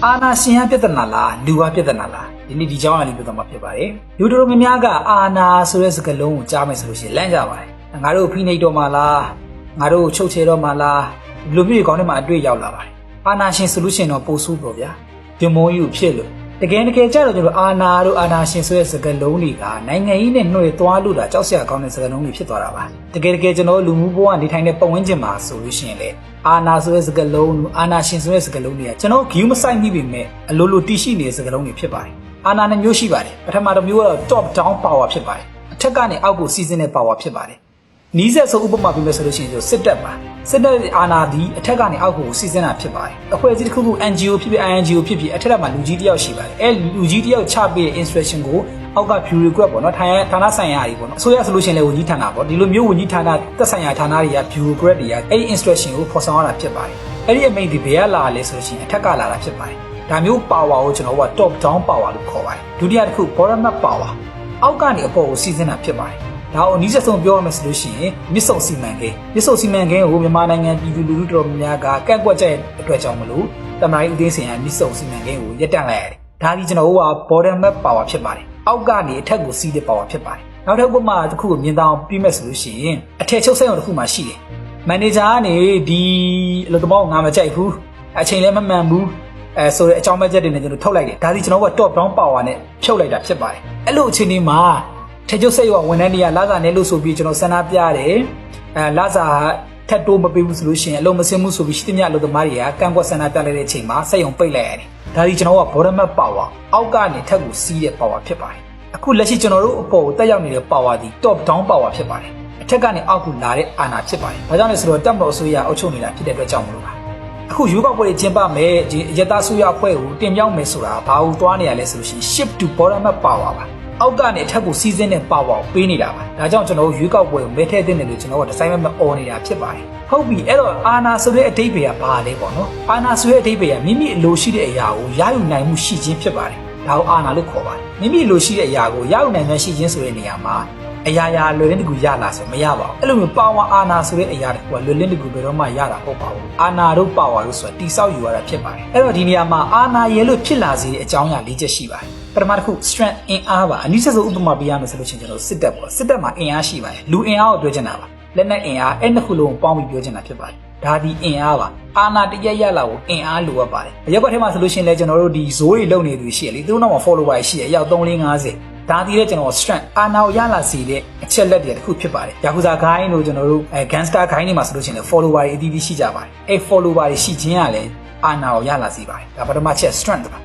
အာနာရှင်ရပြဿနာလားလူဝပြဿနာလားဒီနေ့ဒီเจ้าအရာလေးပြောတော့မှာဖြစ်ပါတယ်လူတော်များများကအာနာဆိုတဲ့စကားလုံးကိုကြားမယ်ဆိုလို့ရှိရင်လန့်ကြပါတယ်ငါတို့ဖိနှိပ်တော့မှာလားငါတို့ချုပ်ချယ်တော့မှာလားလူမျိုးကောင်းတဲ့မှာအတွေ့ရောက်လာပါတယ်အာနာရှင်ဆိုလို့ရှိရင်တော့ပို့ဆိုးပေါ့ဗျာဒီမိုးယူဖြစ်လို့တကယ်ကြတော့ကျွန်တော်အာနာတို့အာနာရှင်ဆိုတဲ့စကားလုံးတွေကနိုင်ငံရေးနဲ့နှွေသွားလို့တာကြောက်စရာကောင်းတဲ့စကားလုံးတွေဖြစ်သွားတာပါတကယ်ကျွန်တော်လူမှုဘဝနေထိုင်တဲ့ပတ်ဝန်းကျင်မှာဆိုလို့ရှိရင်လေအာနာဆိုတဲ့စကားလုံးအာနာရှင်ဆိုတဲ့စကားလုံးတွေကကျွန်တော်ဂီယူမဆိုင်မိပေမဲ့အလိုလိုတည်ရှိနေတဲ့စကားလုံးတွေဖြစ်ပါတယ်အာနာနဲ့မျိုးရှိပါတယ်ပထမတစ်မျိုးကတော့ top down power ဖြစ်ပါတယ်အထက်ကနေအောက်ကိုစီးဆင်းတဲ့ power ဖြစ်ပါတယ်နီးစပ်ဆုံးဥပမာပြမယ်ဆိုလို့ရှိရင်စစ်တပ်ပါစစ်တပ်အာဏာဒီအထက်ကနေအောက်ကိုစီးဆင်းတာဖြစ်ပါတယ်အဖွဲ့အစည်းတစ်ခုခု NGO ဖြစ်ဖြစ် INGO ဖြစ်ဖြစ်အထက်ကမှလူကြီးတယောက်ရှိပါတယ်အဲလူကြီးတယောက်ချပေးတဲ့ instruction ကိုအောက်က bureaucrat ပေါ့နော်ဌာနဆိုင်ရာတွေပေါ့နော်အစိုးရဆိုလို့ရှိရင်လည်းဝန်ကြီးဌာနပေါ့ဒီလိုမျိုးဝန်ကြီးဌာနသက်ဆိုင်ရာဌာနတွေက bureaucrat တွေကအဲဒီ instruction ကိုဖော်ဆောင်ရတာဖြစ်ပါတယ်အဲဒီအမိန့်ဒီဘယ်ကလာလဲဆိုလို့ရှိရင်အထက်ကလာတာဖြစ်ပါတယ်ဒါမျိုး power ကိုကျွန်တော်က top down power လို့ခေါ်ပါတယ်ဒုတိယတစ်ခု bottom up power အောက်ကနေအပေါ်ကိုစီးဆင်းတာဖြစ်ပါတယ်ဒါကိုအနည်းဆုံးပြောရမယ်ဆိုလို့ရှိရင်မြစ်ဆုံစီမံကိန်းကိုမြန်မာနိုင်ငံပြည်သူလူထုတော်များကကန့်ကွက်ကြတဲ့အတွက်ကြောင့်မလို့တမန်တော်ဦးသိန်းစိန်ကမြစ်ဆုံစီမံကိန်းကိုရပ်တန့်လိုက်ရတယ်။ဒါဒီကျွန်တော်တို့က bottom up power ဖြစ်ပါတယ်။အောက်ကနေအထက်ကိုစီးတဲ့ power ဖြစ်ပါတယ်။နောက်ထပ်ဥပမာတစ်ခုကိုမြင်တောင်ပြီးမဲ့ဆိုလို့ရှိရင်အထက်ချုပ်ဆက်ရုံတစ်ခုမှရှိတယ်။မန်နေဂျာကနေဒီအလုပ်သမားကိုငါမကြိုက်ဘူး။အချိန်လည်းမမှန်ဘူး။ဆိုတဲ့အကြောင်းမဲ့ချက်တွေနဲ့ကျွန်တော်ထုတ်လိုက်တယ်။ဒါဒီကျွန်တော်က top down power နဲ့ဖြုတ်လိုက်တာဖြစ်ပါတယ်။အဲ့လိုအခြေအနေမှာထက်ကျုပ်စိတ်ရောဝန်ထမ်းတွေကလာစာနဲ့လို့ဆိုပြီးကျွန်တော်ဆန္ဒပြတယ်လာစာထက်တိုးမပေးဘူးဆိုလို့ရှိရင်အလုံးမစင်းမှုဆိုပြီးရှိသမျှအလုပ်သမားတွေကကန့်ကွက်ဆန္ဒပြလိုက်တဲ့အချိန်မှာစက်ရုံပိတ်လိုက်ရတယ်ဒါဒီကျွန်တော်က bottom up power အောက်ကနေထက်ကိုစီးတဲ့ power ဖြစ်ပါတယ်အခုလက်ရှိကျွန်တော်တို့အပေါ်ကိုတက်ရောက်နေတဲ့ power ဒီ top down power ဖြစ်ပါတယ်အထက်ကနေအောက်ကိုလာတဲ့အာဏာဖြစ်ပါတယ်ဘာကြောင့်လဲဆိုတော့တပ်မတော်အစိုးရအုပ်ချုပ်နေတာဖြစ်တဲ့အတွက်ကြောင့်မလို့ပါအခုရွေးကောက်ပွဲတွေကျင်းပမယ်ဒီရတဆိုးရအဖွဲ့ကိုတင်ပြမယ်ဆိုတာဘာလို့တွားနေရလဲဆိုလို့ရှိရင် shift to bottom up power ပါအောက်ကနေအထက်ကိုစီးဆင်းတဲ့ power ကိုပေးနေတာပါဒါကြောင့်ကျွန်တော်တို့ရွေးကောက်ပွဲကိုမဲထည့်တဲ့တယ်လို့ကျွန်တော်ကဒီဇိုင်းမဲ့အော်နေတာဖြစ်ပါတယ်ဟုတ်ပြီအဲ့တော့အာနာဆိုတဲ့အဓိပ္ပာယ်ကဘာလဲပေါ့နော်အာနာဆိုတဲ့အဓိပ္ပာယ်ကမိမိအလိုရှိတဲ့အရာကိုရယူနိုင်မှုရှိခြင်းဖြစ်ပါတယ်ဒါကိုအာနာလို့ခေါ်ပါတယ်မိမိအလိုရှိတဲ့အရာကိုရယူနိုင်မှရှိခြင်းဆိုတဲ့နေရာမှာအရာလွယ်လင်းတကူရလာဆိုမရပါဘူးအဲ့လိုမျိုး power အာနာဆိုတဲ့အရာတကူကလွယ်လင်းတကူဘယ်တော့မှရတာဟုတ်ပါဘူးအာနာတို့ power လို့ဆိုတာတိဆောက်ယူရတာဖြစ်ပါတယ်အဲ့တော့ဒီနေရာမှာအာနာရဲလို့ဖြစ်လာစေတဲ့အကြောင်းအရာ၄ချက်ရှိပါတယ်ပထမတစ်ခု strength အင်အားပါအနည်းဆက်ဆုံးဥပမာပေးရမယ်ဆိုလို့ချင်းကျွန်တော်စစ်တပ်ပေါ့စစ်တပ်မှာအင်အားရှိပါတယ်လူအင်အားကိုပြောချင်တာပါလက်နက်အင်အားအဲ့နှစ်ခုလုံးကိုပေါင်းပြီးပြောချင်တာဖြစ်ပါတယ်ဒါဒီအင်အားပါအာနာတရရလာကိုအင်အားလိုအပ်ပါတယ်ရက်ကွက်ထဲမှာဆိုလို့ချင်းလဲကျွန်တော်တို့ဒီဇိုးတွေလုံနေသူရှိရလေသူတို့နောက်မှာ follower ရှိရအယောက်3 4 50ဒါဒီတဲ့ကျွန်တော် strength အာနာကိုရလာစီတဲ့အချက်လက်တွေတစ်ခုဖြစ်ပါတယ်ယာကူဇာဂိုင်းတို့ကျွန်တော်တို့gangster ဂိုင်းတွေမှာဆိုလို့ချင်းလဲ follower တွေအသီးသီးရှိကြပါတယ်အဲ့ follower တွေရှိခြင်းကလည်းအာနာကိုရလာစီပါတယ်ဒါပထမချက် strength ပါ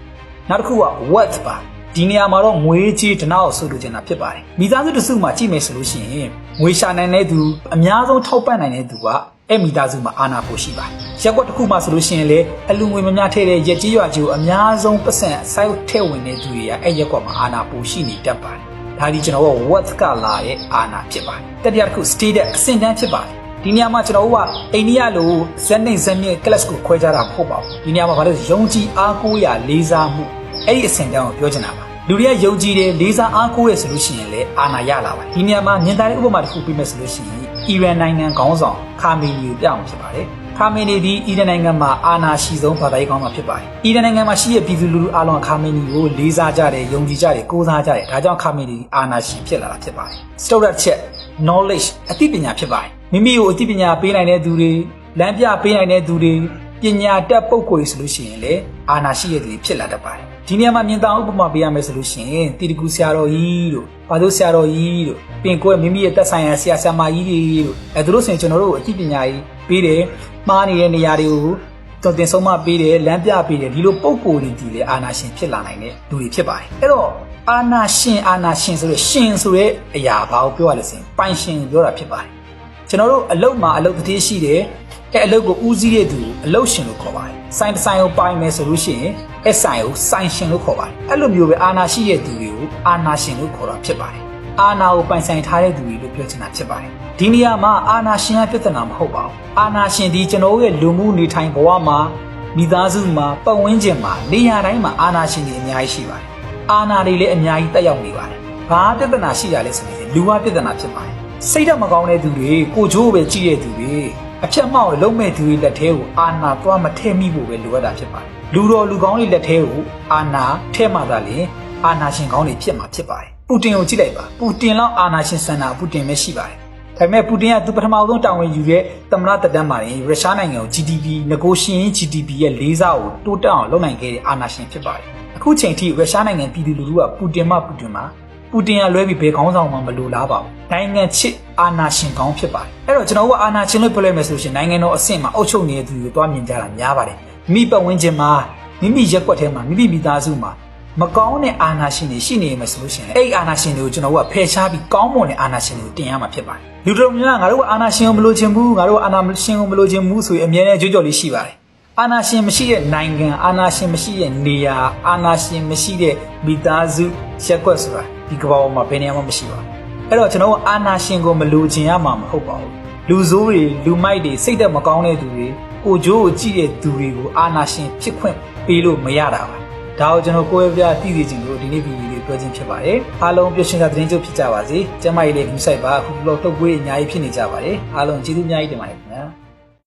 နောက်တစ်ခုက wealth ပါဒီနေရာမှာတော့ငွေကြေးတနာကိုဆိုလိုချင်တာဖြစ်ပါတယ်မိသားစုတစုမှာကြည့်မယ်ဆိုလို့ရှိရင်ငွေရှာနိုင်တဲ့သူအများဆုံးထောက်ပံ့နိုင်တဲ့သူကအဲ့မိသားစုမှာအာဏာပိုရှိပါတယ်ရက်ကွက်တစ်ခုမှာဆိုလို့ရှိရင်လေအလူငွေမများထည့်တဲ့ရက်ကြီးရွာကြီးကိုအများဆုံးပတ်စံစိုက်ထည့်ဝင်တဲ့သူတွေကအဲ့ရက်ကွက်မှာအာဏာပိုရှိနေတတ်ပါတယ်ဒါဒီကျွန်တော်က wealth ကလာရဲ့အာဏာဖြစ်ပါတယ်တတိယတစ်ခု status အဆင့်တန်းဖြစ်ပါတယ်ဒီနေရာမှာကျွန်တော်တို့ကအိန္ဒိယလိုဇက်နှိမ့်ဇက်မြင့် class ကိုခွဲခြားတာမဟုတ်ပါဘူးဒီနေရာမှာဘာလို့ယုံကြည်အားကိုးရာလေးစားမှုအဲ့ဒီအဆင့်တန်းကိုပြောချင်တာပါလူတွေကယုံကြည်တယ်လေးစားအားကိုးရဆိုလို့ရှိရင်လည်းအာဏာရလာပါတယ်ဒီနေရာမှာမြင်သာတဲ့ဥပမာတစ်ခုပြမယ်ဆိုလို့ရှိရင်အီရန်နိုင်ငံခေါင်းဆောင်ခါမီနီကိုပြအောင်ဖြစ်ပါတယ်ခါမီနီဒီအီရန်နိုင်ငံမှာအာဏာရှိဆုံးဘာသာရေးခေါင်းဆောင်ဖြစ်ပါတယ်အီရန်နိုင်ငံမှာရှိတဲ့ပြည်သူလူထုအားလုံးခါမီနီကိုလေးစားကြတယ်ယုံကြည်ကြတယ်ကိုးစားကြတယ်ဒါကြောင့်ခါမီနီအာဏာရှင်ဖြစ်လာတာဖြစ်ပါတယ် Story check knowledge အသိပညာဖြစ်ပါတယ်မိမိကိုအသိပညာပေးနိုင်တဲ့သူတွေလမ်းပြပေးနိုင်တဲ့သူတွေပညာတတ်ပုဂ္ဂိုလ်ဆိုလို့ရှိရင်လေအာဏာရှိတဲ့သူဖြစ်လာတတ်ပါတယ်ဒီနေရာမှာမြင်သာဥပမာပေးရမယ်ဆိုလို့ရှိရင်တီတကူဆရာတော်ကြီးတို့ဘာလို့ဆရာတော်ကြီးတို့ပင်ကိုယ်မိမိရဲ့တက်ဆိုင်ရာဆရာဆရာမကြီးတွေတို့သူတို့ဆိုရင်ကျွန်တော်တို့အသိပညာကြီးပေးတယ်မှားနေတဲ့နေရာတွေကိုတော်တင်ဆုံးမပေးတယ်လမ်းပြပေးတယ်ဒီလိုပုံကိုယ်တွေဒီလေအာနာရှင်ဖြစ်လာနိုင်တဲ့လူတွေဖြစ်ပါတယ်အဲ့တော့အာနာရှင်ဆိုတဲ့ရှင်ဆိုတဲ့အရာဘာကိုပြောရလဲဆိုရင်ပိုင်ရှင်ပြောတာဖြစ်ပါတယ်ကျွန်တော်တို့အလုတ်မှာအလုတ်တစ်သေးရှိတယ်အဲ့အလုတ်ကိုဦးစီးတဲ့သူအလုတ်ရှင်လို့ခေါ်ပါတယ်ဆိုင်တစ်ဆိုင်ကိုပိုင်မယ်ဆိုလို့ရှိရင်အဲ့ဆိုင်ကိုဆိုင်ရှင်လို့ခေါ်ပါတယ်အဲ့လိုမျိုးပဲအာနာရှိတဲ့သူတွေကိုအာနာရှင်လို့ခေါ်တာဖြစ်ပါတယ်အာနာကိုပိုင်ဆိုင်ထားတဲ့သူတွေလို့ပြောချင်တာဖြစ်ပါတယ်ဒီနေရာမှာအာနာရှင်ရဲ့ပြဿနာမဟုတ်ပါဘူးအာနာရှင်ဒီကျွန်တော်ရဲ့လူမှုနေထိုင်ဘဝမှာမိသားစုမှာပတ်ဝန်းကျင်မှာနေရာတိုင်းမှာအာနာရှင်တွေအများကြီးရှိပါတယ်အာနာတွေလည်းအများကြီးတက်ရောက်နေပါတယ်ဘာပြဿနာရှိရလဲဆိုရင်လူဝပြဿနာဖြစ်ပါတယ်စိတ်ဓာတ်မကောင်းတဲ့သူတွေကိုချိုးပဲကြည့်တဲ့သူတွေ အချက်မောက်လုံးမဲ့သူတွေလက်ထဲကိုအာဏာသွားမထဲမိဖို့ပဲလိုအပ်တာဖြစ်ပါတယ်လူတော်လူကောင်းတွေလက်ထဲကိုအာဏာထဲမှသာလေအာဏာရှင်ကောင်းတွေဖြစ်မှာဖြစ်ပါတယ်ပူတင်ကိုကြည့်လိုက်ပါပူတင်လောက်အာဏာရှင်ဆန္ဒပူတင်ပဲရှိပါတယ်ဒါပေမဲ့ပူတင်ကသူပထမဆုံးတာဝန်ယူတဲ့သမ္မတတက်တန်းမှာရင်ရုရှားနိုင်ငံကို GDP ငကိုရှင် GDP ရဲ့၄ဆကိုတိုးတက်အောင်လုပ်နိုင်ခဲ့တဲ့အာဏာရှင်ဖြစ်ပါတယ်အခုချိန်ထိရုရှားနိုင်ငံပြည်သူလူထုကပူတင်ကလွဲပြီးဘယ်ခေါင်းဆောင်မှမလိုလားပါဘူးနိုင်ငံချစ်အာဏာရှင်ကောင်းဖြစ်ပါတယ်အဲ့တော့ကျွန်တော်ကအာဏာရှင်လို့ပြောလိုက်မယ်ဆိုရှင်နိုင်ငံတော်အဆင့်မှာအုပ်ချုပ်နေတဲ့သူတွေတွားမြင်ကြတာများပါတယ်မိပတ်ဝန်းကျင်မှာမိမိရက်ွက်ထဲမှာမိမိသားစုမှာမကောင်းတဲ့အာဏာရှင်တွေရှိနေမှာဆိုလို့ရှိရင်အဲ့အာဏာရှင်တွေကိုကျွန်တော်ကဖယ်ရှားပြီးကောင်းမွန်တဲ့အာဏာရှင်တွေကိုတင်ရမှာဖြစ်ပါတယ်လူတော်များငါတို့ကအာဏာရှင်ကိုမလိုချင်ဘူးငါတို့အာဏာရှင်ကိုမလိုချင်ဘူးဆိုရင်အမြဲတမ်းကြွကြော်လေးရှိပါတယ်အာဏာရှင်မရှိတဲ့နိုင်ငံအာဏာရှင်မရှိတဲ့နေရာအာဏာရှင်မရှိတဲ့မိသားစုရက်ွက်ဆိုတာဒီကမ္ဘာပေါ်မှာဘယ်နေရာမှမရှိပါဘူးအဲ့တော့ကျွန်တော်ကအာဏာရှင်ကိုမလိုချင်ရမှာမဟုတ်ပါဘူးလူဆိုးတွေလူမိုက်တွေစိတ်သက်မကောင်းတဲ့သူတွေကိုကြိုးကိုကြည့်တဲ့သူတွေကိုအာဏာရှင်ဖြစ်ခွင့်ပေးလို့မရတာပါဒါကိုကျွန်တော်ကိုယ်ပြသိသိချင်းလို့ဒီနေ့ဗီဒီယိုလေးပြောချင်းဖြစ်ပါတယ်အားလုံးပြည့်စုံတဲ့သတင်းချုပ်ဖြစ်ကြပါစေကျမကြီးလေးကူးဆိုင်ပါအခုလောထုတ်ပွေးအများကြီးဖြစ်နေကြပါတယ်အားလုံးကျေးဇူးအများကြီးတင်ပါတယ်ခင်ဗျာ